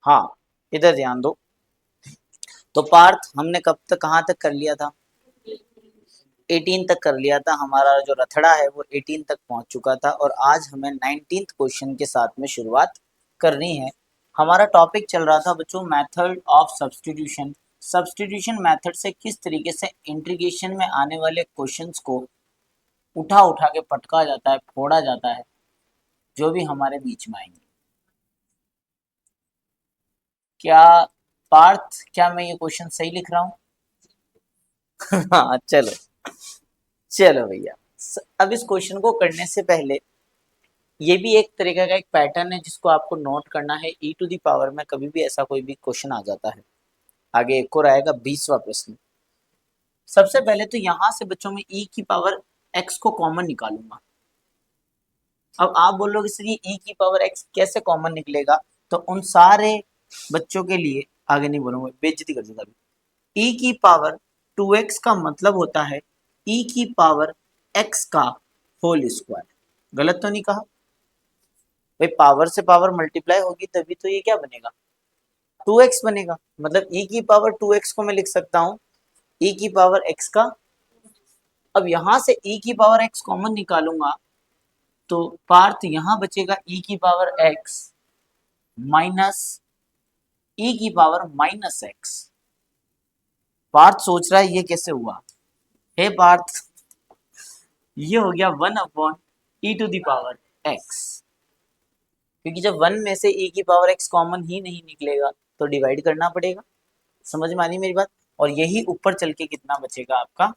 हाँ, इधर ध्यान दो। तो पार्थ हमने कब तक कहाँ तक कर लिया था? 18 तक कर लिया था। हमारा जो रथड़ा है वो 18 तक पहुंच चुका था और आज हमें 19th क्वेश्चन के साथ में शुरुआत करनी है। हमारा टॉपिक चल रहा था बच्चों method of substitution. Substitution method से किस तरीके से इंटीग्रेशन में आने वाले क्वेश्चंस को उठा उठा के पटका जाता है, फोड़ा जाता है, जो भी हमारे बीच में आएंगे। क्या पार्थ, क्या मैं ये क्वेश्चन सही लिख रहा हूँ? हाँ चलो, चलो भैया। अब इस क्वेश्चन को करने से पहले ये भी एक तरीके का एक पैटर्न है जिसको आपको नोट करना है। ई टू दी पावर में कभी भी ऐसा कोई भी क्वेश्चन आ जाता है। आगे एक और आएगा 20वां प्रश्न। सबसे पहले तो यहां से बच्चों में ई की पावर एक्स को कॉमन निकालूंगा। अब आप बोलोगे सर ये ई की पावर एक्स कैसे कॉमन निकलेगा? तो उन सारे बच्चों के लिए आगे नहीं बोलूंगा, बेइज्जती कर दूंगा। ई की पावर 2x का मतलब होता है ई की पावर x का होल स्क्वायर। गलत तो नहीं कहा? भाई पावर से पावर मल्टीप्लाई होगी तभी तो ये क्या बनेगा, 2x बनेगा। मतलब e की पावर 2x को मैं लिख सकता हूँ e की पावर x का। अब यहां से e की पावर x कॉमन निकालूंगा तो पार्थ यहां बचेगा e की पावर x माइनस e की पावर माइनस x। पार्थ सोच रहा है ये कैसे हुआ? हे पार्थ, ये हो गया 1 upon e to the power x। क्योंकि जब 1 में से e की पावर x कॉमन ही नहीं निकलेगा तो डिवाइड करना पड़ेगा। समझ में आनी मेरी बात? और यही ऊपर चल के कितना बचेगा आपका,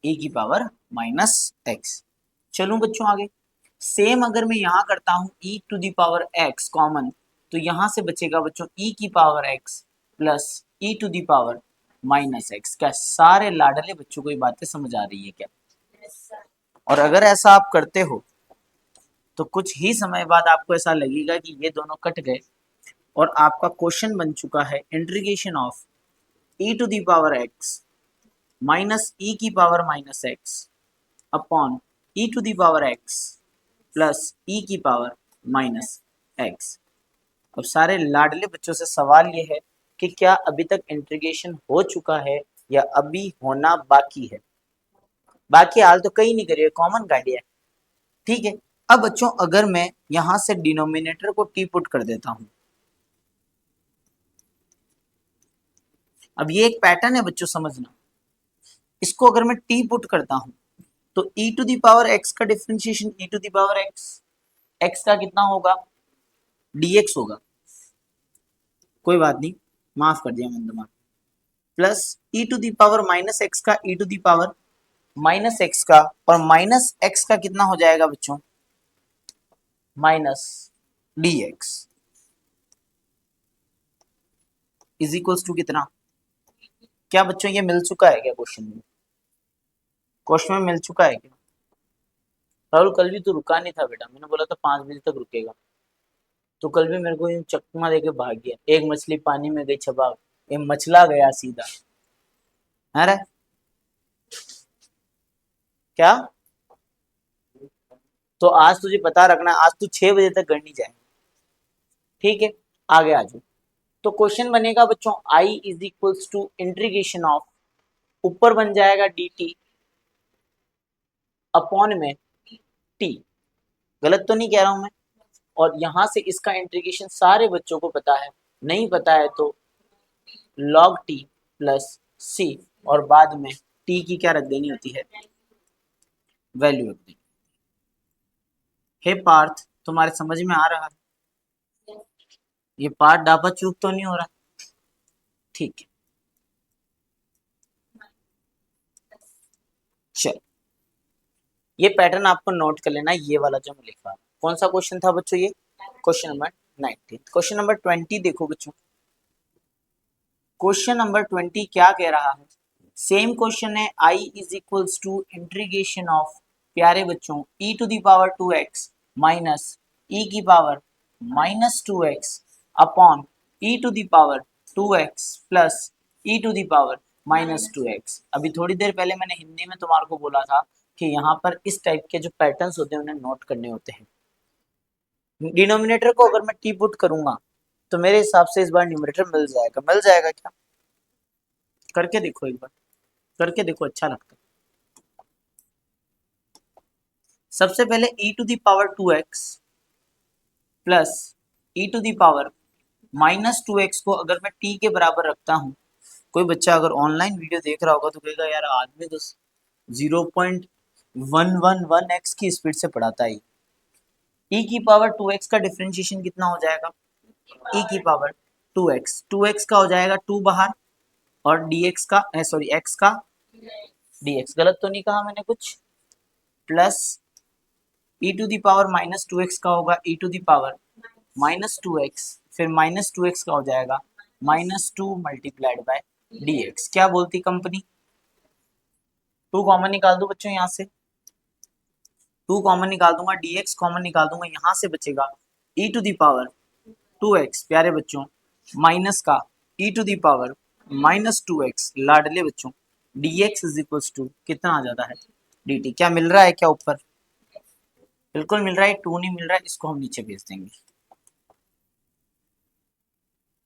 e की पावर माइनस एक्स। चलूं बच्चों आगे। सेम अगर मैं यहाँ करता हूँ e to the power x common, तो यहाँ से बचेगा बच्चों e की पावर x plus e to the power minus x. क्या सारे लाडले बच्चों को ये बातें समझ आ रही है क्या? और अगर ऐसा आप करते हो तो कुछ ही समय बाद आपको ऐसा लगेगा कि ये दोनों कट गए और आपका क्वेश्चन बन चुका है integration of e to the power x minus e की power minus x upon e to the power x plus e की पावर माइनस एक्स। अब सारे लाडले बच्चों से सवाल ये है कि क्या अभी तक इंटीग्रेशन हो चुका है या अभी होना बाकी है? बाकी हाल तो कहीं नहीं करिए, कॉमन काटिए। ठीक है। अब बच्चों अगर मैं यहां से डिनोमिनेटर को टी पुट कर देता हूं, अब ये एक पैटर्न है बच्चों समझना। इसको अगर मैं टी पुट करता हूं तो e to the power x का differentiation e to the power x, x का कितना होगा, dx होगा। कोई बात नहीं, माफ कर दिया मैंने दिमाग। Plus e to the power minus x का e to the power minus x का, और माइनस एक्स का कितना हो जाएगा बच्चों, minus dx is equals to कितना? क्या बच्चों ये मिल चुका है क्या क्वेश्चन में? क्वेश्चन में मिल चुका है क्या? राहुल कल भी तो रुका नहीं था बेटा, मैंने बोला था 5 बजे तक रुकेगा। तो कल भी मेरे को यूं चकमा दे के भाग गया। एक मछली पानी में गई छपा, ये मछला गया सीधा। अरे क्या? तो आज तुझे पता रखना, आज तू 6 बजे तक घर नहीं जाए। ठीक है, आगे आ जाओ। तो क्वेश्चन बनेगा बच्चों I is equals to integration of, ऊपर बन जाएगा डी टी अपॉन में टी। गलत तो नहीं कह रहा हूं मैं? और यहां से इसका इंटीग्रेशन सारे बच्चों को पता है, नहीं पता है तो log टी प्लस सी, और बाद में टी की क्या रख देनी होती है, वैल्यू रख देनी। हे पार्थ, तुम्हारे समझ में आ रहा है? ये पार्ट डापा चूक तो नहीं हो रहा? ठीक है, चल ये पैटर्न आपको नोट कर लेना, ये वाला जो मैं लिख रहा हूँ। कौन सा क्वेश्चन था बच्चों ये? Question number 19। क्वेश्चन नंबर 20 देखो बच्चों। क्वेश्चन नंबर 20 क्या कह रहा है? सेम क्वेश्चन है, i is equals to integration of, प्यारे बच्चों, e to the power 2x minus e की power minus 2x upon e to the power 2x plus e to the power minus 2x। अभी थोड़ी देर पहले मैंने हिंदी में तुम्हारे को बोला था कि यहाँ पर इस टाइप के जो पैटर्न्स होते हैं उन्हें नोट करने होते हैं। डिनोमिनेटर को अगर मैं टी पुट करूंगा तो मेरे हिसाब से इस बार न्यूमरेटर मिल जाएगा। मिल जाएगा क्या? करके देखो एक बार, करके देखो, अच्छा लगता है। सबसे पहले e to the power 2x plus e to the power minus 2x को अगर मैं t के बराबर रखता हूँ, कोई बच्चा अगर ऑनलाइन वीडियो देख रहा होगा तो कहेगा यार आदमी तो 0.111x की स्पीड से पढ़ाता है। e की पावर 2x का डिफरेंशिएशन कितना हो जाएगा? e की पावर 2x, 2x का हो जाएगा 2 बाहर, और dx का सॉरी x का dx, गलत तो नहीं कहा मैंने कुछ, plus e to the power minus 2x का होगा e to the power minus 2x, फिर माइनस 2x का हो जाएगा माइनस 2 मल्टीप्लाइड बाय dx। क्या बोलती कंपनी? 2 कॉमन निकाल दो बच्चों यहाँ से, 2 कॉमन निकाल दूंगा, dx कॉमन निकाल दूंगा, यहाँ से बचेगा e to the power 2x प्यारे बच्चों, माइनस का e to the power minus 2x लाडले बच्चों, dx इज इक्वल्स टू कितना आ जाता है? dt। क्या मिल रहा है क्या ऊपर? बिल्कुल मिल रहा है। 2 नहीं मिल रहा है, इसको हम नीचे भेज देंगे।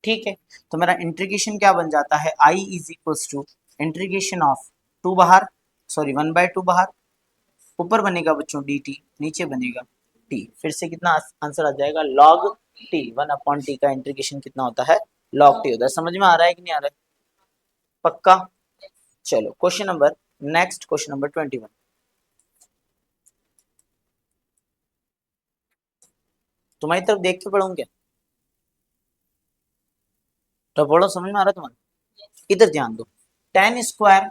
ठीक है, तो मेरा इंटीग्रेशन क्या बन जाता है? i is equals to integration of 2 बाहर, सॉरी 1/2 बाहर, ऊपर बनेगा बच्चों dt, नीचे बनेगा t, फिर से कितना आंसर आ जाएगा? log t, 1/t का इंटीग्रेशन कितना होता है? log t होता है। समझ में आ रहा है कि नहीं आ रहा है? पक्का? चलो question number, next question number 21। तुम्हारी तरफ देख के पढ़ूं क्या? तो पढ़ो, समझ में आ रहा है तुम्हारे? इधर ध्यान दो। टेन स्क्वायर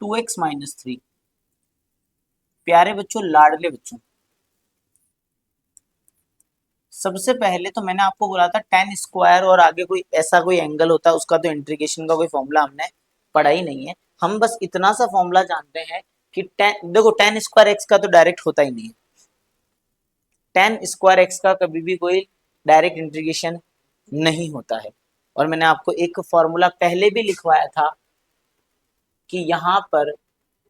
2x-3, प्यारे बच्चों लाडले बच्चों, सबसे पहले तो मैंने आपको बोला था टेन स्क्वायर और आगे कोई ऐसा कोई एंगल होता है उसका तो इंटीग्रेशन का कोई फॉर्मूला हमने पढ़ा ही नहीं है। हम बस इतना सा फॉर्मूला जानते हैं कि टेन, देखो टेन स्क्वायर एक्स का तो डायरेक्ट होता ही नहीं है, टेन स्क्वायर एक्स का कभी भी कोई डायरेक्ट इंटीग्रेशन नहीं होता है। और मैंने आपको एक फॉर्मूला पहले भी लिखवाया था कि यहाँ पर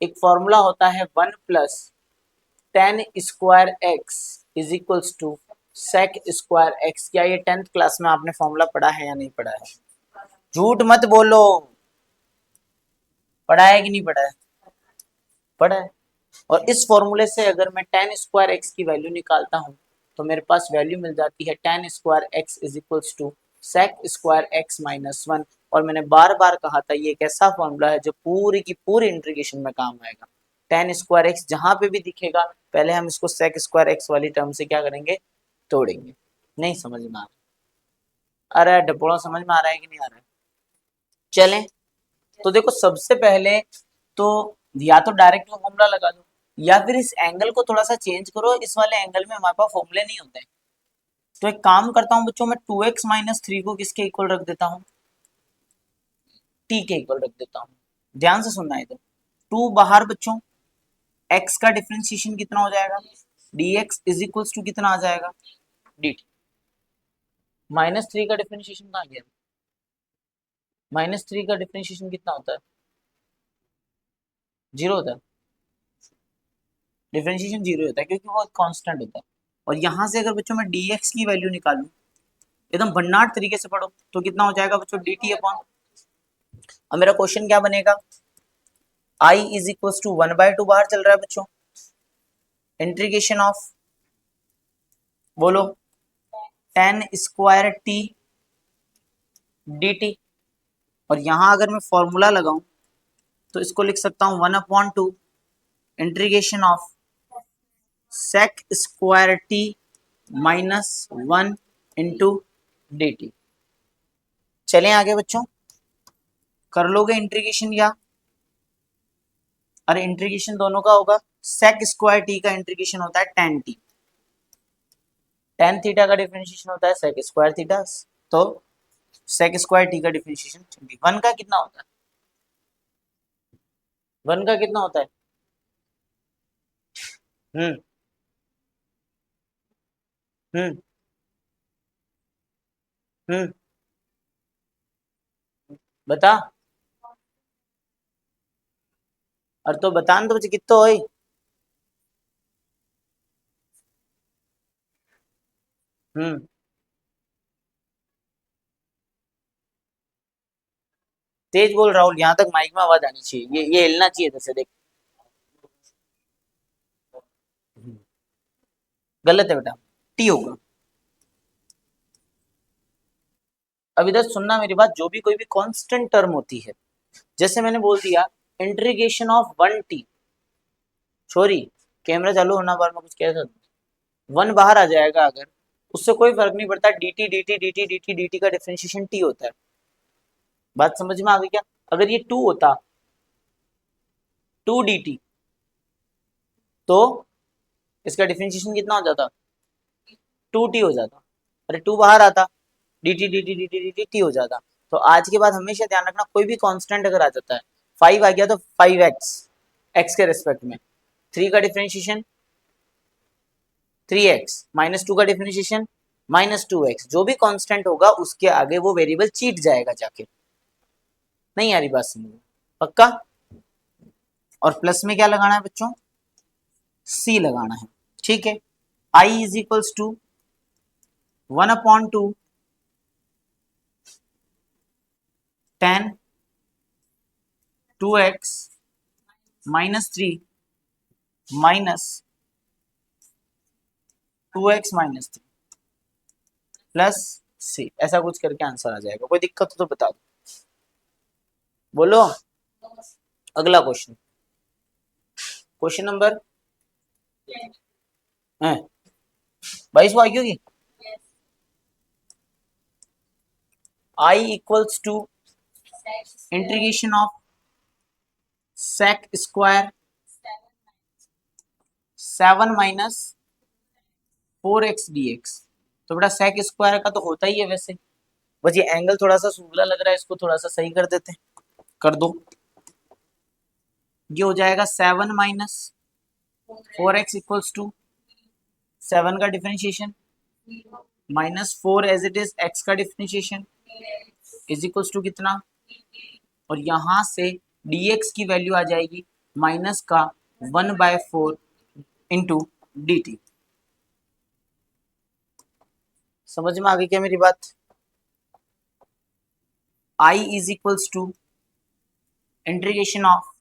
एक फॉर्मूला होता है 1 plus tan square x is equals to sec square x. क्या ये 10th क्लास में आपने फॉर्मूला पढ़ा है या नहीं पढ़ा है? झूठ मत बोलो, पढ़ा है कि नहीं पढ़ा है? पढ़ा है। और इस फॉर्मूले से अगर मैं टेन स्क्वायर एक्स की वैल्यू निकालता हूँ तो मेरे पास वैल्यू मिल जाती है tan square x is equals to sec square x minus 1। और मैंने बार बार कहा था ये एक ऐसा फॉर्मूला है जो पूरी की पूरी इंटीग्रेशन में काम आएगा। टेन स्क्वायर एक्स जहां पे भी दिखेगा पहले हम इसको सेक स्क्वायर एक्स वाली टर्म से क्या करेंगे? तोड़ेंगे। नहीं समझ में आ रहा है? डपोड़ा समझ में आ रहा है कि नहीं आ रहा है? चलें, तो देखो सबसे पहले तो या तो डायरेक्ट फॉर्मूला लगा दो या फिर इस एंगल को थोड़ा सा चेंज करो, इस वाले एंगल में हमारे पास फॉर्मूले नहीं होते। तो एक काम करता हूँ बच्चों, मैं 2x-3 को किसके इक्वल रख देता हूँ? t के इक्वल रख देता हूँ। ध्यान से सुनना है, तो 2 बाहर बच्चों, x का डिफरेंशिएशन कितना हो जाएगा? dx इज इक्वल्स टू कितना आ जाएगा? dt। -3 का डिफरेंशिएशन कहाँ गया? -3 का डिफरेंशिएशन कितना होता है? 0 होता है। डिफरेंशिएशन 0 होता है क्योंकि वो कांस्टेंट होता है। और यहाँ से अगर बच्चों मैं dx की वैल्यू निकालूं एकदम भन्नाट तरीके से पढ़ो तो कितना हो जाएगा बच्चों? dt अपॉन, अब मेरा क्वेश्चन क्या बनेगा? i इज इक्वल टू 1/2 बाहर चल रहा है बच्चों, इंटीग्रेशन ऑफ, बोलो, टेन स्क्वायर टी dt। और यहां अगर मैं फॉर्मूला लगाऊं तो इसको लिख सकता हूं 1/2 integration of sec square t minus 1 into dt। चलें आगे बच्चों, कर लोगे इंटीग्रेशन या? अरे इंटीग्रेशन दोनों का होगा, सेक स्क्वायर टी का इंटीग्रेशन होता है टेन टी, टेन थीटा का डिफरेंशिएशन होता है सेक स्क्वायर थीटा, तो सेक स्क्वायर टी का डिफरेंशिएशन 1 का कितना होता है? 1 का कितना होता है? हम्म हम्म हम्म बता, और तो बता न तो बच्चे कितना होई? हम्म। तेज बोल राहुल, यहाँ तक माइक में आवाज आनी चाहिए, ये हिलना चाहिए जैसे देख। गलत है बेटा, टी होगा। अब इधर सुनना मेरी बात, जो भी कोई भी कांस्टेंट टर्म होती है, जैसे मैंने बोल दिया integration of 1t, sorry camera चालू होना बार में कुछ कह था, 1 बाहर आ जाएगा अगर, उससे कोई फर्क नहीं पड़ता, dt dt dt dt dt का डिफरेंशिएशन t होता है। बात समझ में आ गई क्या? अगर ये 2 होता, 2 dt, तो इसका डिफरेंशिएशन कितना हो जाता? 2t हो जाता। अरे 2 बाहर आता, dt dt dt dt t हो जाता। तो आज के बाद हमेशा ध्यान रखना, कोई भी कांस्टेंट अगर आ जाता है, 5 आ गया तो 5x, x के रेस्पेक्ट में, 3 का डिफरेंशिएशन 3x, -2 का डिफरेंशिएशन -2x, जो भी कांस्टेंट होगा उसके आगे वो वेरिएबल चीट जाएगा जाके। नहीं आ रही बात समझ में? पक्का? और प्लस में क्या लगाना है बच्चों? c लगाना है, ठीक है। I is equals to 1/2 tan 2x -3 minus 2x -3 plus c, ऐसा कुछ करके आंसर आ जाएगा। कोई दिक्कत हो तो बता दो, बोलो। अगला क्वेश्चन, क्वेश्चन नंबर 22 को आई होगी। I equals to integration of sec square 7 minus 4x dx। तो बेटा sec स्क्वायर का तो होता ही है वैसे, बस ये एंगल थोड़ा सा सुगला लग रहा है, इसको थोड़ा सा सही कर देते हैं, कर दो। ये हो जाएगा 7 माइनस 4x इक्वल्स टू 7 का differentiation -4 as it is x का डिफरेंशिएशन इज इक्वल्स टू कितना, और यहां से dx की वैल्यू आ जाएगी माइनस का 1/4 इंटू dt। समझ में आ गई क्या मेरी बात? I is equals to integration of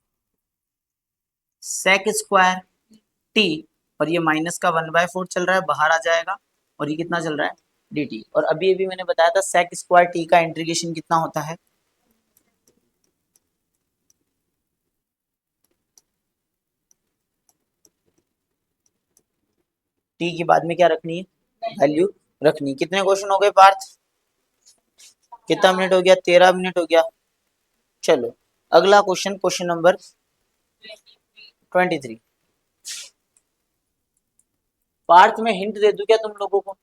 sec square t, और ये माइनस का 1/4 चल रहा है, बाहर आ जाएगा, और ये कितना चल रहा है? dt। और अभी अभी मैंने बताया था sec स्क्वायर t का इंटीग्रेशन कितना होता है? t के बाद में क्या रखनी है? वैल्यू रखनी। कितने क्वेश्चन हो गए पार्थ? कितना मिनट हो गया? 13 मिनट हो गया। चलो अगला क्वेश्चन, क्वेश्चन नंबर 23। पार्थ में हिंट दे दूं क्या तुम लोगों को?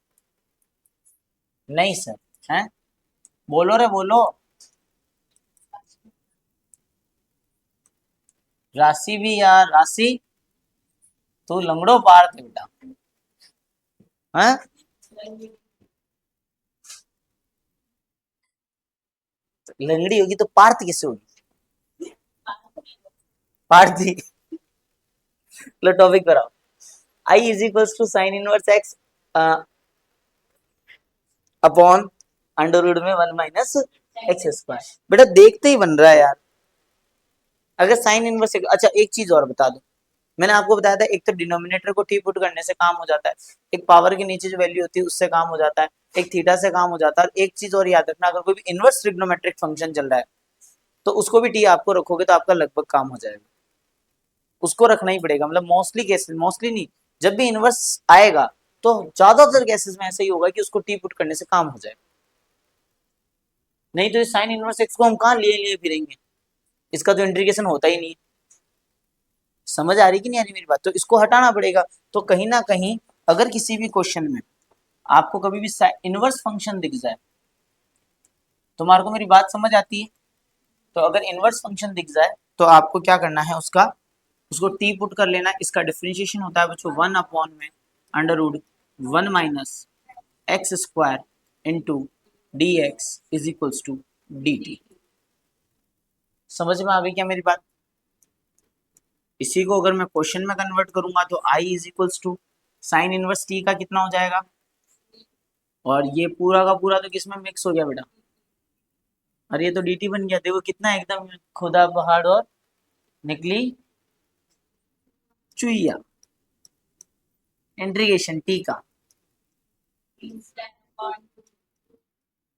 नहीं सर, हैं? बोलो रे बोलो। राशि भी यार, राशि तू लंगड़ो पार्थ है बेटा, हैं? लंगड़ी होगी तो पार्थ किसे होगी? पार्थी। लो टॉपिक पर आओ। I is equals to sine inverse x upon under root में 1 माइनस एक्स स्क्वायर। बेटा देखते ही बन रहा है यार। अगर साइन इनवर्स, अच्छा एक चीज और बता दो, मैंने आपको बताया था एक तो डिनोमिनेटर को टी पुट करने से काम हो जाता है, एक पावर के नीचे जो वैल्यू होती है उससे काम हो जाता है, एक थीटा से काम हो जाता है, और एक चीज और याद रखना, अगर कोई भी इनवर्स ट्रिग्नोमेट्रिक फंक्शन चल रहा है तो उसको भी टी आपको रखोगे तो आपका लगभग काम हो जाएगा। उसको रखना ही पड़ेगा, मतलब मोस्टली केसेस, मोस्टली नहीं, जब भी इनवर्स आएगा तो ज्यादातर केसेस में ऐसा ही होगा कि उसको टी पुट करने से काम हो जाएगा। नहीं तो साइन इनवर्स एक्स को हम कहाँ लिए लिए फिरेंगे, इसका तो इंटीग्रेशन होता ही नहीं। समझ आ रही कि नहीं आ रही मेरी बात? तो इसको हटाना पड़ेगा। तो कहीं ना कहीं अगर किसी भी क्वेश्चन में आपको कभी भी इनवर्स फंक्शन दिख जाए, तुम्हारे को मेरी बात समझ आती है? तो अगर इनवर्स फंक्शन दिख जाए तो आपको क्या करना है, उसका उसको टी पुट कर लेना। इसका डिफरेंशिएशन होता है बच्चों 1 अपॉन में under root 1 minus x square into d x is equals to d t. समझ में आ गई क्या मेरी बात? इसी को अगर मैं क्वेश्चन में कन्वर्ट करूंगा तो I is equals to sine inverse t का कितना हो जाएगा? और ये पूरा का पूरा तो किसमें मिक्स हो गया बेटा? और ये तो dt बन गया। देखो कितना एकदम खुदा पहाड़ और निकली चुईया। इंटीग्रेशन टी का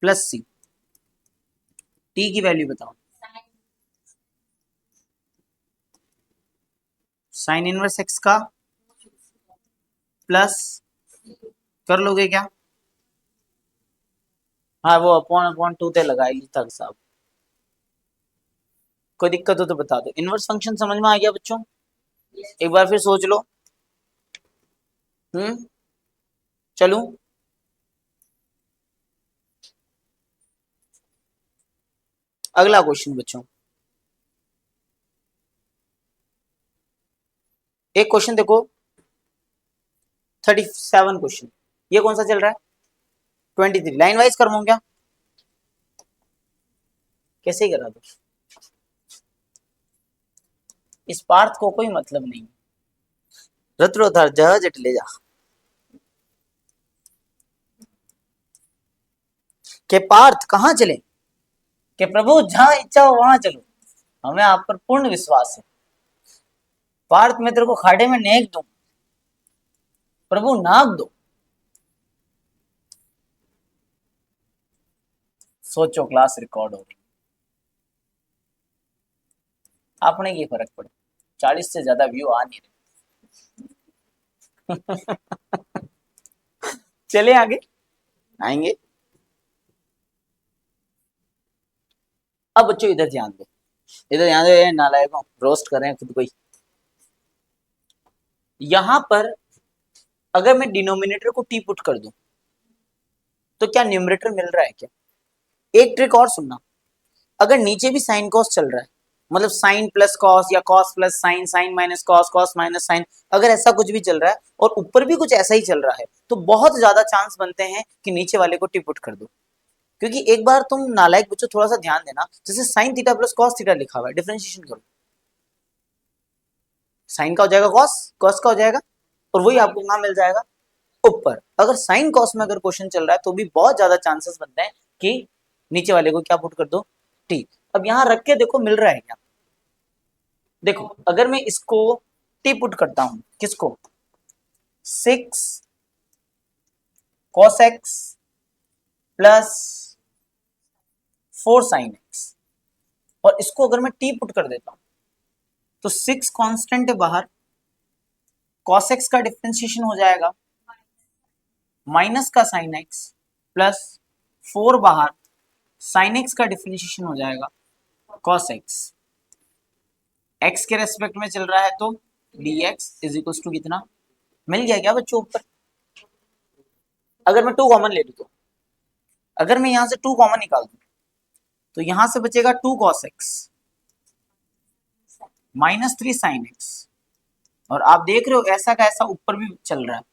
प्लस सी। टी की वैल्यू बताओ। साइन इनवर्स एक्स का प्लस, कर लोगे क्या? हाँ वो अपॉन अपॉन टू ते लगाएगी तक साहब। कोई दिक्कत हो तो बता दो। इनवर्स फंक्शन समझ में आ गया बच्चों? एक बार फिर सोच लो। चलूं? अगला क्वेश्चन बच्चों। एक क्वेश्चन देखो, 37 क्वेश्चन। ये कौन सा चल रहा है? 23। लाइन वाइज करवाऊं क्या? कैसे ही करा दो। इस पार्थ को कोई मतलब नहीं। रत्रोधर जा जट ले जा के पार्थ कहाँ चले? कि प्रभु जहां इच्छा हो वहां चलो, हमें आप पर पूर्ण विश्वास है। पार्थ मैं तेरे को खाड़े में नेक दूं, प्रभु नाक दो। सोचो क्लास रिकॉर्ड हो रही। आपने की फर्क पड़े, 40 से ज्यादा व्यू आ नहीं रहे। चले आगे, आएंगे। अब बच्चों इधर ध्यान दो, इधर ध्यान दो। नालायकों, रोस्ट कर रहे हैं खुद को ही। यहां पर अगर मैं डिनोमिनेटर को टी पुट कर दूं तो क्या न्यूमरेटर मिल रहा है क्या? एक ट्रिक और सुनना। अगर नीचे भी साइन कॉस चल रहा है, मतलब साइन प्लस कॉस या cos plus sine, sine minus cos, cos minus sine, अगर ऐसा कुछ भी चल रहा है और ऊपर भी कुछ ऐसा ही चल रहा है, तो बहुत ज्यादा चांस बनते हैं कि नीचे वाले को टी पुट कर दो। क्योंकि एक बार तुम नालायक बच्चों थोड़ा सा ध्यान देना, जैसे sine theta plus cos theta लिखा हुआ है, डिफरेंशिएशन करो। साइन का हो जाएगा कॉस, कॉस का हो जाएगा, और वही आपको कहां मिल जाएगा? ऊपर। अगर साइन कॉस में अगर क्वेश्चन चल रहा है तो भी बहुत ज्यादा चांसेस बनते हैं कि नीचे वाले को क्या पुट कर दो? टी। अब यहां रख के देखो मिल रहा है क्या? देखो अगर मैं इसको टी पुट करता हूं, किसको? 6 cos x plus 4 sin x, और इसको अगर मैं टी पुट कर देता हूं तो 6 कांस्टेंट है बाहर, cos x का डिफरेंशिएशन हो जाएगा माइनस का sin x, प्लस 4 बाहर, sin x का डिफरेंशिएशन हो जाएगा cos x। x के रेस्पेक्ट में चल रहा है तो dx इज इक्वल टू कितना? मिल गया क्या बच्चों ऊपर? अगर मैं 2 कॉमन ले लूं तो, अगर मैं यहां से 2 कॉमन निकाल दूं तो यहां से बचेगा 2 cos x minus 3 sin x, और आप देख रहे हो ऐसा का ऐसा ऊपर भी चल रहा है।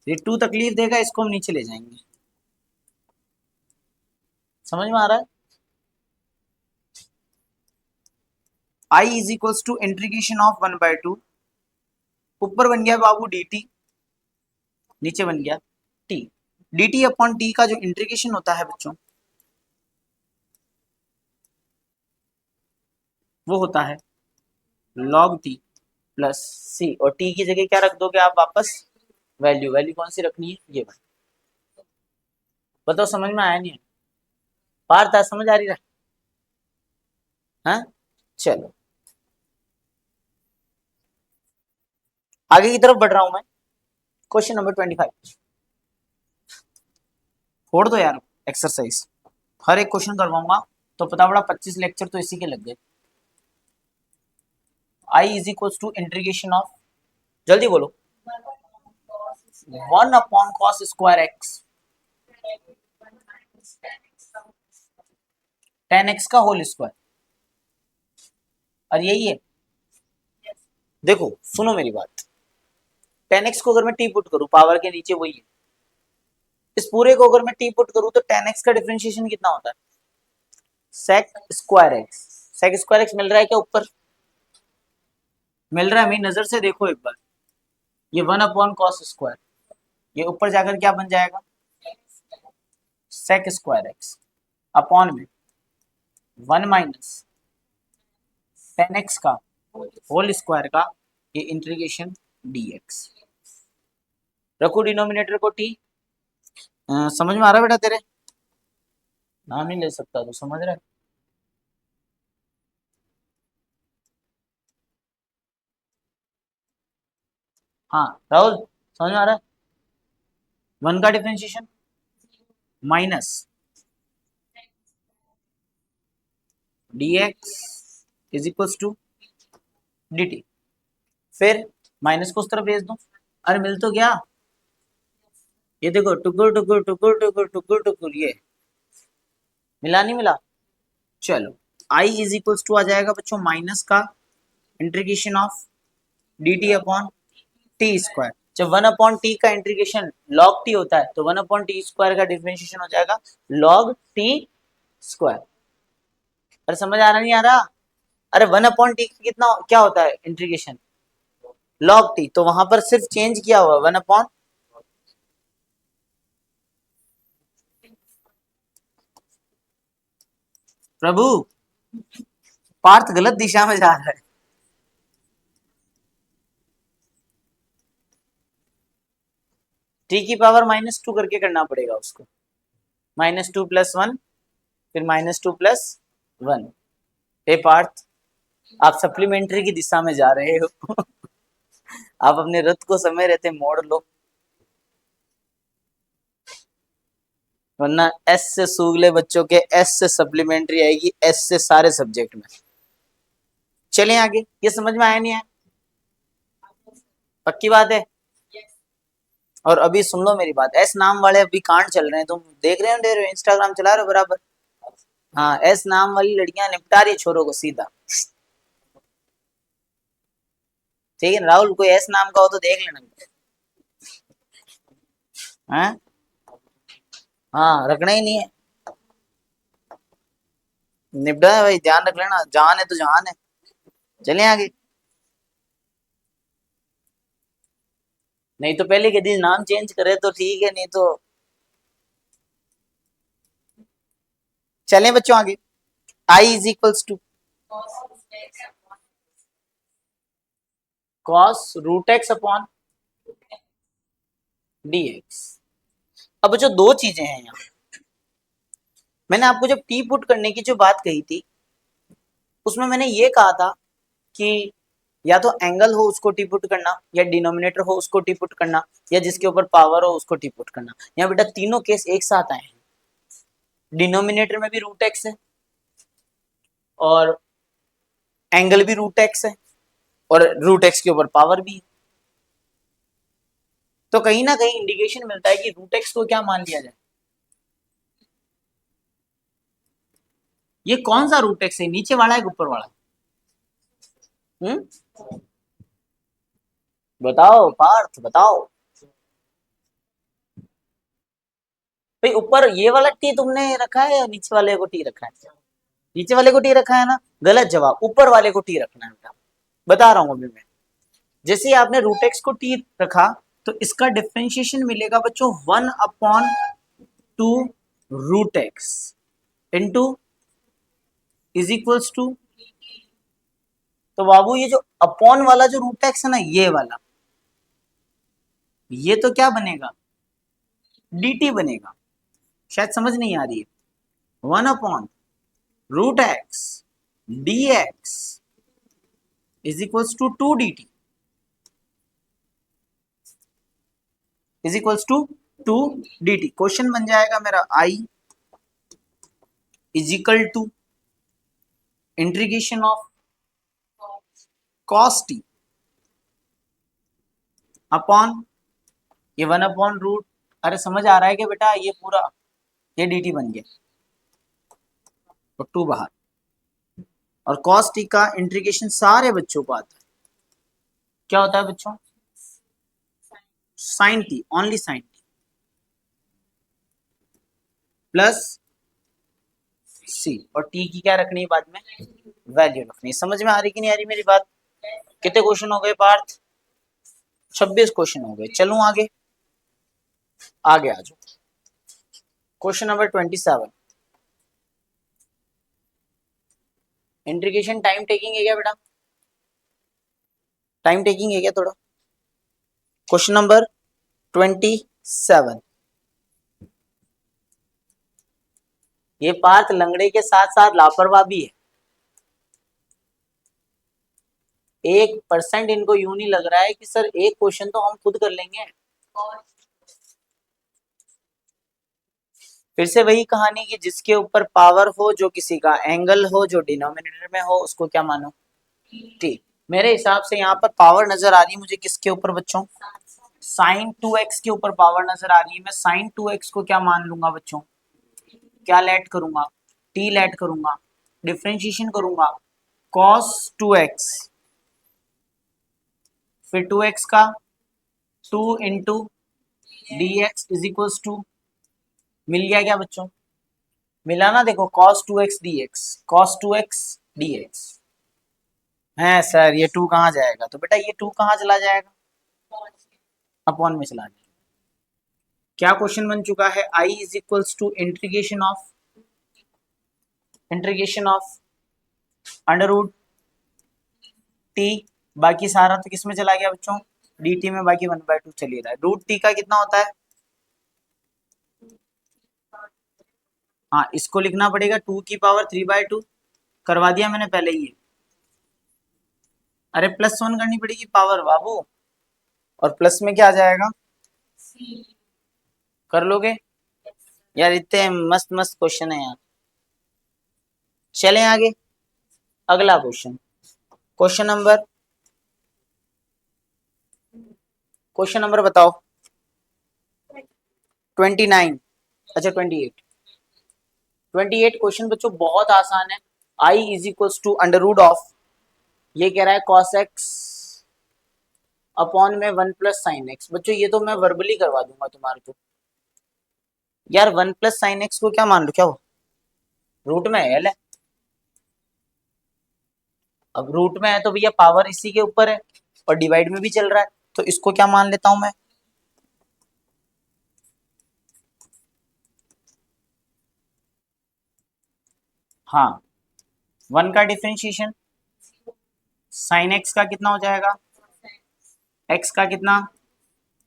ये 2 तकलीफ देगा, इसको हम नीचे ले जाएंगे। समझ में आ रहा है? i is equals to integration of 1/2, ऊपर बन गया बाबू dt, नीचे बन गया t। dt अपॉन t का जो इंटीग्रेशन होता है बच्चों, वो होता है log t प्लस c, और t की जगह क्या रख दोगे आप वापस? वैल्यू। वैल्यू कौन सी रखनी है? ये वाली। बताओ समझ में आया नहीं? पार्थ समझ आ रही है? हाँ चलो आगे की तरफ बढ़ रहा हूं मैं। Question number 25। छोड़ दो यार एक्सरसाइज, हर एक क्वेश्चन करवाऊंगा तो पता पड़ा 25 लेक्चर तो इसी के लग गए। i is equal to integration of, जल्दी बोलो, 1 upon cos square x, 10x का होल स्क्वायर, और यही है। देखो सुनो मेरी बात, 10x को अगर मैं टी पुट करूं, पावर के नीचे वही है, इस पूरे को अगर मैं टी पुट करूं तो 10x का डिफरेंशिएशन कितना होता है? Sec square x. Sec square x मिल रहा है क्या ऊपर? मिल रहा है? मेरी नजर से देखो एक बार, ये 1/cos², ये ऊपर जाकर क्या बन जाएगा, sec²x अपॉन में 1 - tan x का होल स्क्वायर का ये इंटीग्रेशन dx। रखो डिनोमिनेटर को t। समझ में आ रहा है बेटा तेरे? नाम नहीं ले सकता तो समझ रहा है। हाँ राहुल समझ में आ रहा है। 1 का differentiation minus dx is equals to dt। फिर माइनस को उस तरफ भेज दो। अरे मिल तो गया, ये देखो टुकुर टुकुर टुकुर टुकुर टुकुर टुकुर, ये मिला नहीं मिला। चलो i इज इक्वल्स टू आ जाएगा बच्चों माइनस का integration of dt upon t²। जब 1/t का इंटीग्रेशन log t होता है तो 1/t² का डिफरेंशिएशन हो जाएगा log t²। अरे समझ आ रहा नहीं आ रहा? अरे 1/t कितना क्या होता है इंटीग्रेशन, log t, तो वहां पर सिर्फ चेंज किया हुआ 1/। प्रभु पार्थ गलत दिशा में जा रहा है। t की पावर -2 करके करना पड़ेगा उसको, -2 + 1 फिर -2 + 1। हे पार्थ आप सप्लीमेंट्री की दिशा में जा रहे हो। आप अपने रथ को समय रहते मोड़ लो, वरना एस से सूगले बच्चों के एस से सप्लीमेंट्री आएगी, एस से सारे सब्जेक्ट में। चलें आगे, ये समझ में आया नहीं आया? पक्की बात है। और अभी सुन लो मेरी बात, एस नाम वाले अभी कांड चल रहे हैं, तुम देख रहे हो इंस्टाग्राम चला रहे हो बराबर। हाँ एस नाम वाली लड़कियां निपटा रही छोरों को सीधा। ठीक है राहुल, कोई एस नाम का हो तो देख लेना। हाँ हाँ रखना ही नहीं है, निपटा है भाई, ध्यान रख लेना, जान है तो जहान है। चलें आगे। नहीं तो पहले यदि नाम चेंज करे तो ठीक है, नहीं तो चलें बच्चों आगे। i is equals to cos√x upon dx। अब जो दो चीजें हैं यहाँ, मैंने आपको जब टी पुट करने की जो बात कही थी उसमें मैंने ये कहा था कि या तो एंगल हो उसको टी पुट करना, या डिनोमिनेटर हो उसको टी पुट करना, या जिसके ऊपर पावर हो उसको टी पुट करना। यहाँ बेटा तीनों केस एक साथ आए हैं, डिनोमिनेटर में भी √x है और एंगल भी √x है और √x के ऊपर पावर भी है। तो कहीं ना कहीं इंडिकेशन मिलता है कि √x को क्या मान लिया जाए। ये कौन सा √x है, नीचे वाला है ऊपर वाला? बताओ पार्थ बताओ भाई, ऊपर ये वाला टी तुमने रखा है या नीचे वाले को टी रखा है? नीचे वाले को टी रखा है ना, गलत जवाब, ऊपर वाले को टी रखना है बेटा। बता रहा हूं अभी मैं, जैसे ही आपने √x को टी रखा तो इसका डिफरेंशिएशन मिलेगा बच्चों 1/2 √x into is equals to, तो बाबू ये जो अपॉन वाला जो √x है ना, ये वाला, ये तो क्या बनेगा, dt बनेगा। शायद समझ नहीं आ रही है। 1/√x dx is equals to 2dt is equals to 2dt। Question बन जाएगा मेरा i is equal to integration of cos t upon ये 1/√। अरे समझ आ रहा है कि बेटा ये पूरा ये dt बन गया और 2 बाहर, और cos t का इंटीग्रेशन सारे बच्चों को आता है, क्या होता है बच्चों, sin t, only sin t plus c, और t की क्या रखनी है बाद में, वैल्यू रखनी है। समझ में आ रही कि नहीं आ रही मेरी बात? कितने क्वेश्चन हो गए पार्थ? 26 क्वेश्चन हो गए। चलूं आगे, आगे आ जाओ। Question number 27, integration time taking है क्या बेटा? टाइम टेकिंग है क्या थोड़ा? क्वेश्चन नंबर 27, ये पार्थ लंगड़े के साथ साथ लापरवाह भी है। 1% इनको यूं नहीं लग रहा है कि सर एक क्वेश्चन तो हम खुद कर लेंगे। फिर से वही कहानी कि जिसके ऊपर पावर हो, जो किसी का एंगल हो, जो डिनोमिनेटर में हो, उसको क्या मानो? टी। मेरे हिसाब से यहाँ पर पावर नजर आ रही है मुझे किसके ऊपर बच्चों? साइन 2x के ऊपर पावर नजर आ रही है। मैं साइन 2x को क्या मान लूंगा बच्चों? क्या लेट करूंगा? टी लेट करूंगा, डिफ्रेंशिएशन करूंगा, cos 2x, फिर 2x का 2 into d x is equals to, मिल गया क्या बच्चों? मिला ना, देखो cos 2x dx, cos 2x dx है सर। ये 2 कहाँ जाएगा? तो बेटा ये 2 कहाँ चला जाएगा? अपॉन में चला जाएगा। क्या क्वेश्चन बन चुका है? i is equals to integration of under root t, बाकी सारा तो किस में चला गया बच्चों? dt में, बाकी 1/2 चली रहा है। रूट टी का कितना होता है? हाँ, इसको लिखना पड़ेगा 2 की पावर 3/2। करवा दिया मैंने पहले ही। अरे +1 करनी पड़ेगी पावर बाबू, और प्लस में क्या आ जाएगा? कर लोगे यार? इतने मस्त मस्त क्वेश्चन है यार। चलें आगे, अगला क्वेश्चन, क्वेश्चन नंबर बताओ। 29, अच्छा 28 क्वेश्चन बच्चों बहुत आसान है। i is equals to under root of, ये कह रहा है cos x अपॉन में 1 प्लस साइन एक्स। बच्चों ये तो मैं वर्बली करवा दूंगा तुम्हारे को यार। 1 प्लस साइन एक्स को क्या मान लो? क्या हो रूट में है? अब रूट में है तो भैया पावर इसी के ऊपर है और डिवाइड में भी चल रहा है, तो इसको क्या मान लेता हूं मैं? हाँ, 1 का डिफरेंशिएशन साइन एक्स का कितना हो जाएगा? एक्स का कितना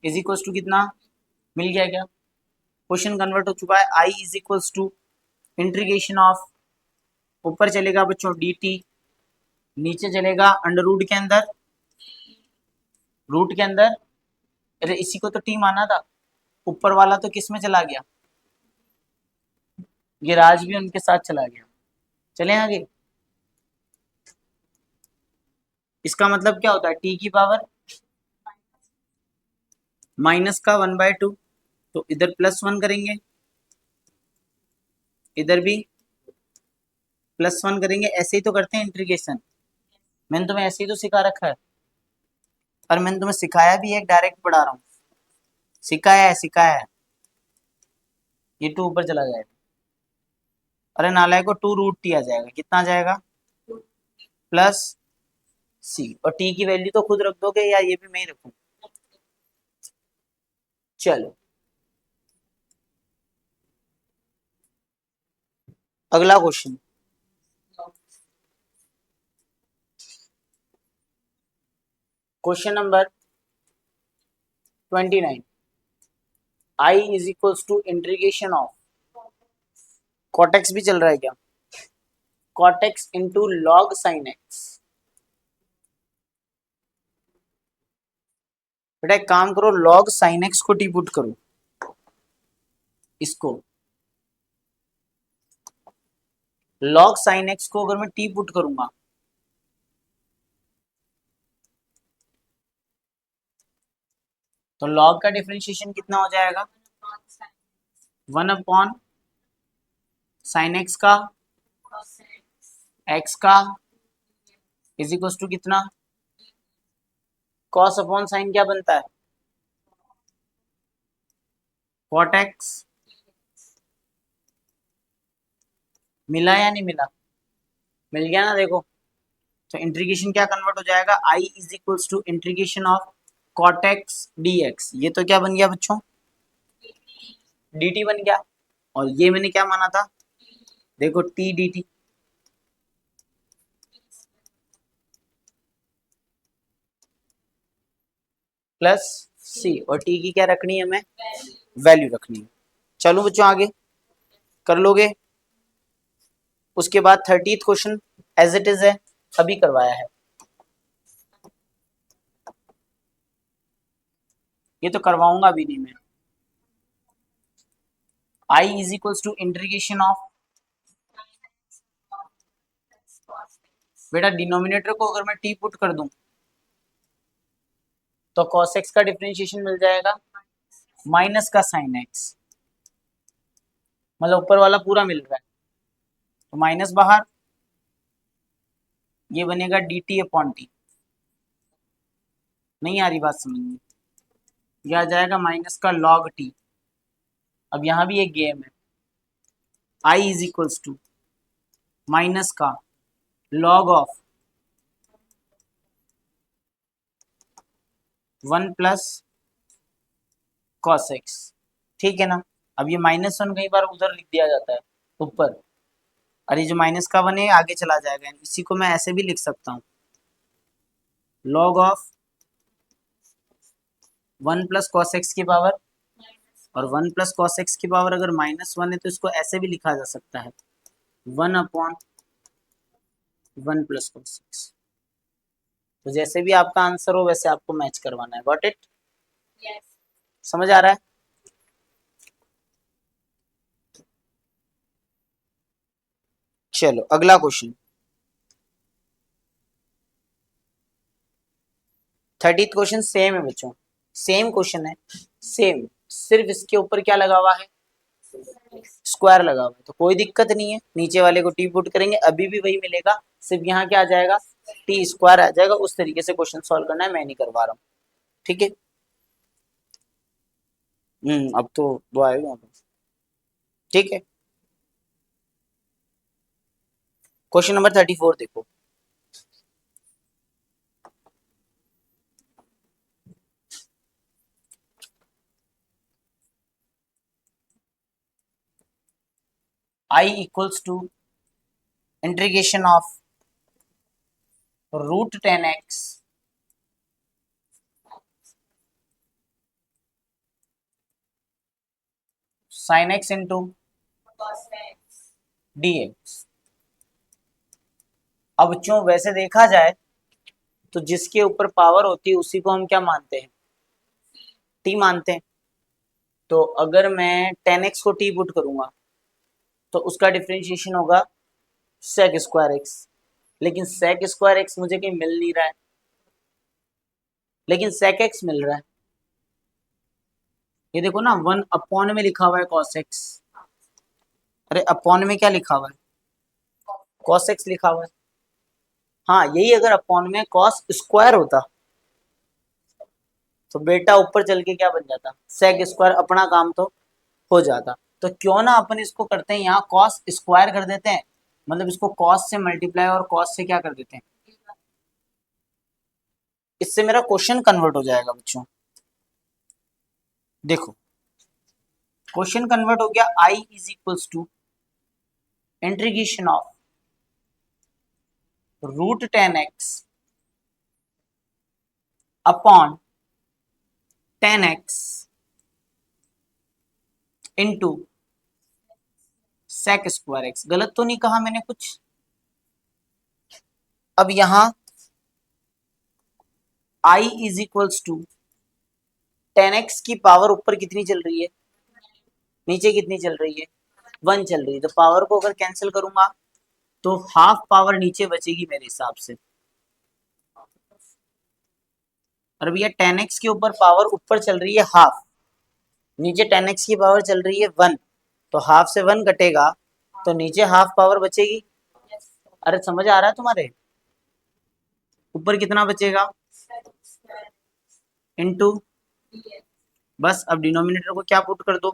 इज इक्वल्स टू कितना? मिल गया क्या? क्वेश्चन कन्वर्ट हो चुका है। I is equals to integration of, ऊपर चलेगा बच्चों डी टी, नीचे चलेगा अंडर रूट के अंदर। अरे इसी को तो टी माना था, ऊपर वाला तो किस में चला गया? ये राज भी उनके साथ चला गया। चले आगे, इसका मतलब क्या होता है? टी की पावर माइनस का 1/2, तो इधर +1 करेंगे, इधर भी +1 करेंगे। ऐसे ही तो करते हैं इंटीग्रेशन। मैंने तुम्हें ऐसे ही तो सिखा रखा है, और मैंने तुम्हें सिखाया भी है, डायरेक्ट पढ़ा रहा हूँ। सिखाया है। ये 2 ऊपर चला जाएगा। अरे नालायक को 2 रूट टी आ जाएगा। कितना आ जाएगा? प्लस सी, और टी की वैल्यू तो खुद रख दोगे या ये भी मैं ही रखूं? चलो अगला question, question number 29, I is equals to integration of, cot x भी चल रहा है क्या? Cot x into log sine x. बेटा एक काम करो, लॉग साइन एक्स को टी पुट करो, इसको लॉग साइन एक्स को अगर मैं टी पुट करूंगा तो लॉग का डिफरेंशिएशन कितना हो जाएगा? 1 अपॉन साइन एक्स का एक्स का इज इक्वल टू कितना? कॉस अपॉन साइन क्या बनता है? Cot x. मिला या नहीं मिला? मिल गया ना, देखो। तो इंटीग्रेशन क्या कन्वर्ट हो जाएगा? I is equals to integration of cot x dx, ये तो क्या बन गया बच्चों, dt बन गया। और ये मैंने क्या माना था, देखो t dt, प्लस c, और t की क्या रखनी है हमें, वैल्यू रखनी है। चलो बच्चों आगे कर लोगे। उसके बाद 30th question as it is है, अभी करवाया है, ये तो करवाऊंगा भी नहीं मैं। I is equals to integration of, बेटा डिनोमिनेटर को अगर मैं t पुट कर दूं तो cos x का डिफरेंशिएशन मिल जाएगा माइनस का sin x, मतलब ऊपर वाला पूरा मिल रहा है तो माइनस बाहर, ये बनेगा dt अपॉन टी। नहीं आ रही बात समझ में, ये आ जाएगा माइनस का log t। अब यहां भी एक गेम है, I is equals to minus का log of 1 plus cos x, ठीक है ना। अब ये -1 कई बार उधर लिख दिया जाता है ऊपर, और ये जो माइनस का 1 है आगे चला जाएगा, इसी को मैं ऐसे भी लिख सकता हूँ, log of 1 plus cos x की पावर, और 1 प्लस cos x की पावर अगर -1 है तो इसको ऐसे भी लिखा जा सकता है 1 अपॉन 1 प्लस cos x। तो जैसे भी आपका आंसर हो वैसे आपको मैच करवाना है, गॉट इट, समझ आ रहा है। चलो अगला क्वेश्चन, 30th क्वेश्चन सेम है बच्चों, सेम क्वेश्चन है, सेम, सिर्फ इसके ऊपर क्या लगा हुआ है, स्क्वायर लगा हुआ है, तो कोई दिक्कत नहीं है, नीचे वाले को टी पुट करेंगे अभी भी वही मिलेगा, सिर्फ यहाँ क्या आ जाएगा, टी स्क्वायर आ जाएगा। उस तरीके से क्वेश्चन सॉल्व करना है, मैं नहीं करवा रहा हूँ, ठीक है। अब तो वो आएगा यहाँ पे, ठीक है। क्वेश्चन नंबर 34 देखो, I equals to integration of √10x sin x into dx। अब बच्चों वैसे देखा जाए तो जिसके ऊपर पावर होती है उसी को हम क्या मानते हैं, टी मानते हैं। तो अगर मैं 10x को टी पुट करूंगा तो उसका डिफरेंशिएशन होगा sec स्क्वायर एक्स, लेकिन sec स्क्वायर एक्स मुझे कहीं मिल नहीं रहा है, लेकिन sec x मिल रहा है। ये देखो ना 1 अपॉन में लिखा हुआ है cos x, अरे अपॉन में क्या लिखा हुआ है, cos x लिखा हुआ है। हाँ यही अगर अपॉन में cos स्क्वायर होता तो बेटा ऊपर चल के क्या बन जाता, sec स्क्वायर, अपना काम तो हो जाता। तो क्यों ना अपन इसको करते हैं यहाँ cos स्क्वायर कर देते हैं, मतलब इसको cos से मल्टीप्लाई और cos से क्या कर देते हैं, इससे मेरा क्वेश्चन कन्वर्ट हो जाएगा बच्चों। देखो क्वेश्चन कन्वर्ट हो गया, I is equals to integration of √10x upon 10x into sec square x. गलत तो नहीं कहा मैंने कुछ। अब यहां I is equals to 10x की पावर ऊपर कितनी चल रही है, नीचे कितनी चल रही है, 1 चल रही है, तो पावर को अगर कैंसिल करूंगा तो हाफ पावर नीचे बचेगी मेरे हिसाब से। और भैया 10x के ऊपर पावर ऊपर चल रही है हाफ, नीचे 10x की पावर चल रही है 1, तो हाफ से 1 कटेगा तो नीचे हाफ पावर बचेगी। अरे समझ आ रहा है तुम्हारे, ऊपर कितना बचेगा इनटू, बस अब डिनोमिनेटर को क्या पुट कर दो,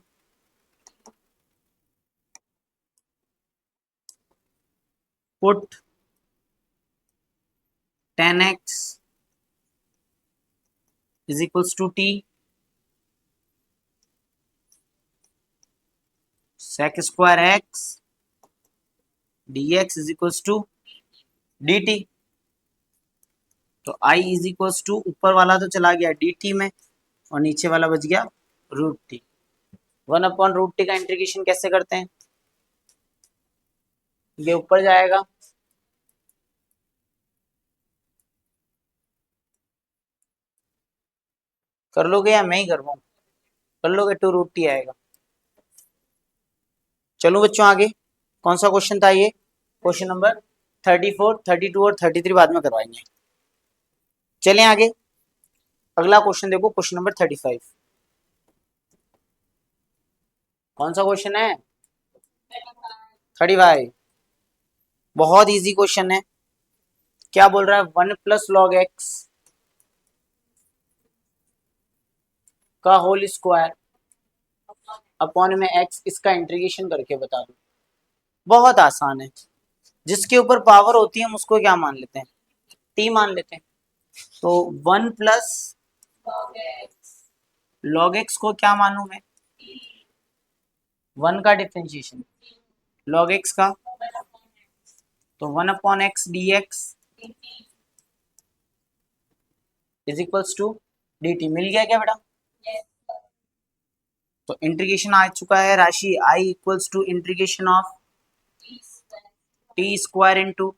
put 10x is equals to t sec square x d x is equals to d t. तो आई इज इक्वल्स टू ऊपर वाला तो चला गया डी टी में और नीचे वाला बच गया रूट टी। 1/√t का इंटीग्रेशन कैसे करते हैं? ये ऊपर जाएगा कर लोगे या मैं ही करवाऊं? कर लोगे 2√t आएगा। चलो बच्चों आगे कौन सा क्वेश्चन था ये? क्वेश्चन नंबर 34, 32 और 33 बाद में करवाएंगे। चलें आगे अगला क्वेश्चन देखो क्वेश्चन नंबर 35। कौन सा क्वेश्चन है? 35। बहुत इजी क्वेश्चन है। क्या बोल रहा है? 1 + log x का होल स्क्वायर अपॉन में x, इसका इंटीग्रेशन करके बता दो। बहुत आसान है। जिसके ऊपर पावर होती है हम उसको क्या मान लेते हैं? t मान लेते हैं। तो 1 + log x को क्या मानू मैं? 1 का डिफरेंशिएशन log x का, तो 1/x dx is equals to dt। मिल गया क्या बेटा? तो इंटीग्रेशन आ चुका है Rashi i equals to integration of t square into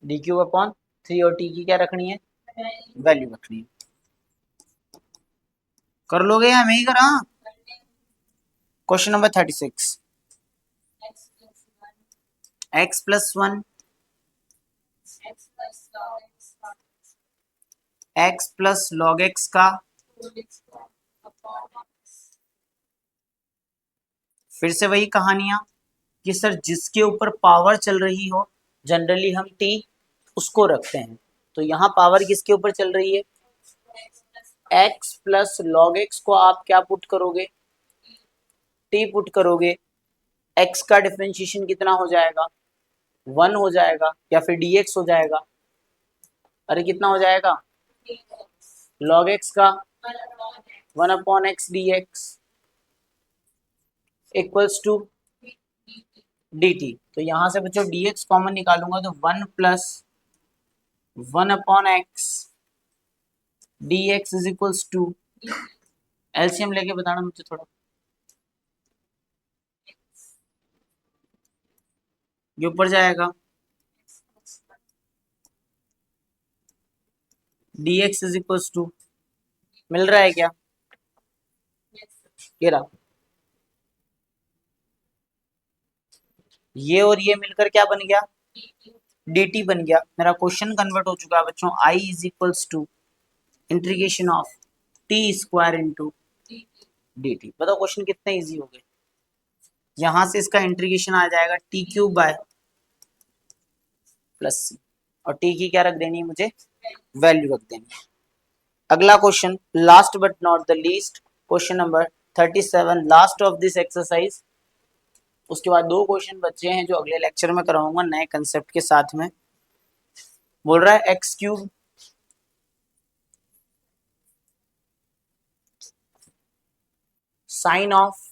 d cube upon 3 और टी की क्या रखनी है? वैल्यू रखनी है। कर लोगे या मैं ही करा? Question number 36। x+1 x+log x का फिर से वही कहानियां कि सर जिसके ऊपर पावर चल रही हो जनरली हम t उसको रखते हैं। तो यहाँ पावर किसके ऊपर चल रही है? x+log x को आप क्या पुट करोगे? t पुट करोगे। x का डिफरेंशिएशन कितना हो जाएगा? 1 हो जाएगा या फिर dx हो जाएगा। अरे कितना हो जाएगा? log x का 1/x dx equals to dt। तो यहां से बच्चों dx कॉमन निकालूंगा तो 1 + 1/x dx is equals to, LCM लेके बताना मुझे थोड़ा। ये ऊपर जाएगा dx इज इक्वल्स टू, मिल रहा है क्या? ये रहा। ये और ये मिलकर क्या बन गया? dt बन गया। मेरा क्वेश्चन कन्वर्ट हो चुका है बच्चों। i is equals to integration of t square into dt। बताओ क्वेश्चन कितने इजी हो गए। यहां से इसका इंटीग्रेशन आ जाएगा t³ बाय +c और t की क्या रख देनी है मुझे? वैल्यू रख देनी है। अगला question last but not the least, question number 37 last of this exercise. उसके बाद 2 क्वेश्चन बचे हैं जो अगले लेक्चर में कराऊंगा नए कंसेप्ट के साथ में। बोल रहा है x³ साइन ऑफ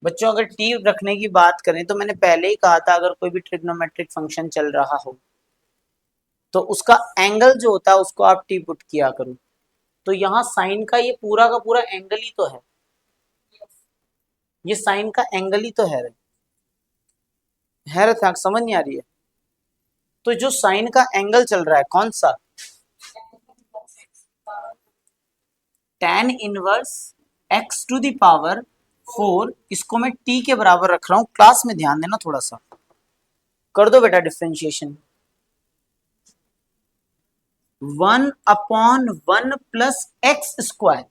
बच्चों अगर t रखने की बात करें तो मैंने पहले ही कहा था अगर कोई भी ट्रिग्नोमेट्रिक फंक्शन चल रहा हो तो उसका एंगल जो होता है उसको आप t पुट किया करो। तो यहाँ साइन का ये पूरा का पूरा एंगल ही तो है। ये साइन का एंगल ही तो है रथाक, समझ नहीं आ रही है? तो जो साइन का एंगल चल रहा है कौन सा? tan इनवर्स x⁴ इसको मैं t के बराबर रख रहा हूं। क्लास में ध्यान देना थोड़ा सा। कर दो बेटा डिफरेंशिएशन। 1/1 + x²।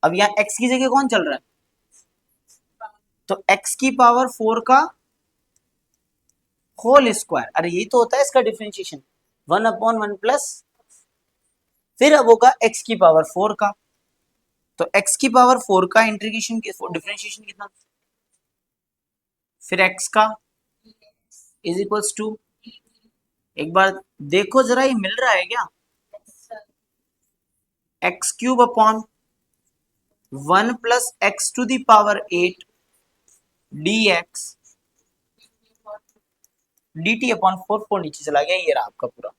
अब यहाँ x की जगह कौन चल रहा है? तो x⁴ का होल स्क्वायर। अरे यही तो होता है इसका डिफरेंशिएशन 1/1 प्लस, फिर अब होगा x⁴ का तो x की पावर 4 का इंटीग्रेशन डिफरेंशिएशन कितना, फिर x का इज इक्वल्स टू, एक बार देखो जरा ये मिल रहा है क्या, x cube upon 1 plus x to the power 8 dx dt upon 4 नीचे चला गया, ये रहा आपका पूरा,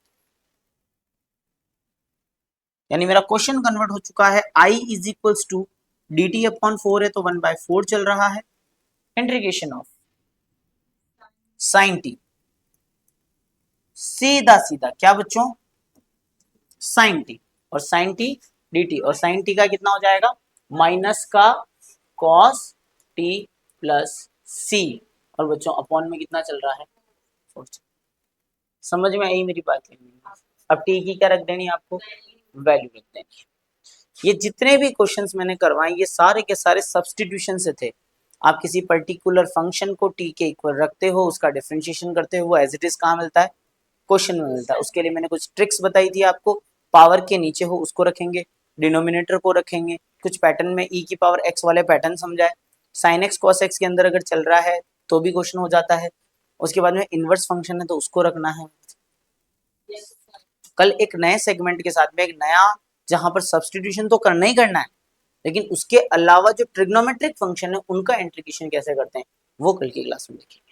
यानी मेरा क्वेश्चन कन्वर्ट हो चुका है i is equals to dt upon 4 है तो 1/4 चल रहा है, इंटीग्रेशन ऑफ साइन टी, सीधा सीधा क्या बच्चों, साइन टी, और साइन टी dt, और साइन टी का कितना हो जाएगा, माइनस का कॉस टी प्लस सी, और बच्चों अपॉन में कितना चल रहा है, 4। समझ में आई मेरी बात है, अब टी की क्या रख देनी है आपको, वैल्यू रख देनी है। ये जितने भी क्वेश्चंस मैंने करवाए ये सारे के सारे सब्स्टिट्यूशन से थे, आप किसी पर्टिकुलर फंक्शन को टी के इक्वल रखते हो, उसका डिफरेंशिएशन करते हो, वो एज इट इज कहाँ मिलता है, क्वेश्चन में मिलता है। उसके लिए मैंने कुछ ट्रिक्स बताई थी आपको, पावर के नीचे हो उसको रखेंगे, डिनोमिनेटर को रखेंगे, कुछ पैटर्न में ई की पावर एक्स वाले पैटर्न समझाए, साइन एक्स कॉस एक्स के अंदर अगर चल रहा है तो भी क्वेश्चन हो जाता है, उसके बाद में इनवर्स फंक्शन है तो उसको रखना है। कल एक नए सेगमेंट के साथ में एक नया, जहां पर सब्स्टिट्यूशन तो करना ही करना है, लेकिन उसके अलावा जो ट्रिग्नोमेट्रिक फंक्शन है उनका इंटीग्रेशन कैसे करते हैं वो कल की क्लास में देखिए।